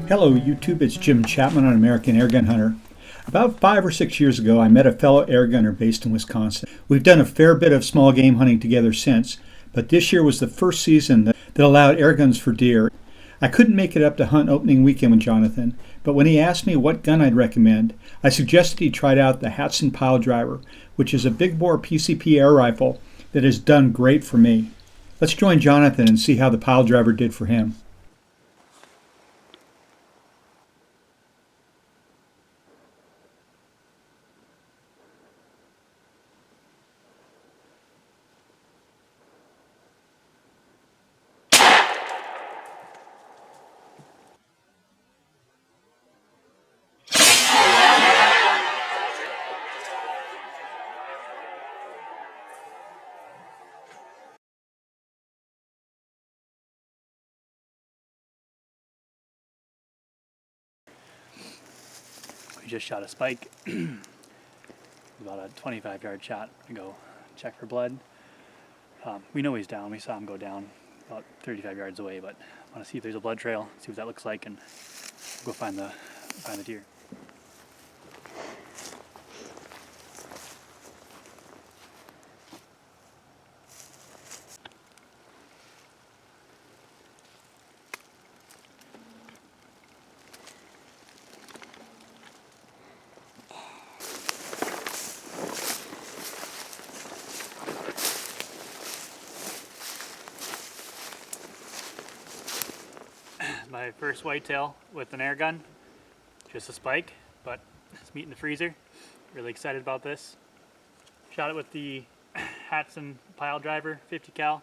Hello YouTube, it's Jim Chapman on American Airgun Hunter. About 5 or 6 years ago, I met a fellow airgunner based in Wisconsin. We've done a fair bit of small game hunting together since, but this year was the first season that allowed airguns for deer. I couldn't make it up to hunt opening weekend with Jonathan, but when he asked me what gun I'd recommend, I suggested he tried out the Hatsan PileDriver, which is a big bore PCP air rifle that has done great for me. Let's join Jonathan and see how the PileDriver did for him. We just shot a spike, about a 25-yard shot to go check for blood. We know he's down. We saw him go down about 35 yards away, but I want to see if there's a blood trail, see what that looks like, and go find the deer. My first whitetail with an air gun, just a spike, but it's meat in the freezer. Really excited about this. Shot it with the Hatsan PileDriver 50 cal,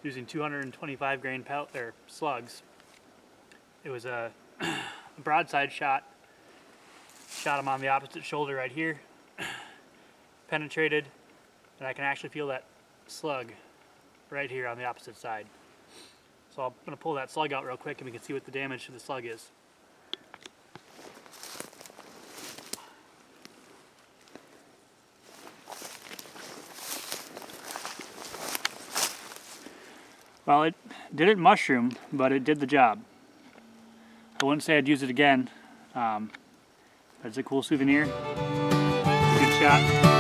using 225 grain slugs. It was a broadside shot. Shot him on the opposite shoulder right here. Penetrated, and I can actually feel that slug right here on the opposite side. So I'm going to pull that slug out real quick and we can see what the damage to the slug is. Well, it didn't mushroom, but it did the job. I wouldn't say I'd use it again, but it's a cool souvenir. Good shot.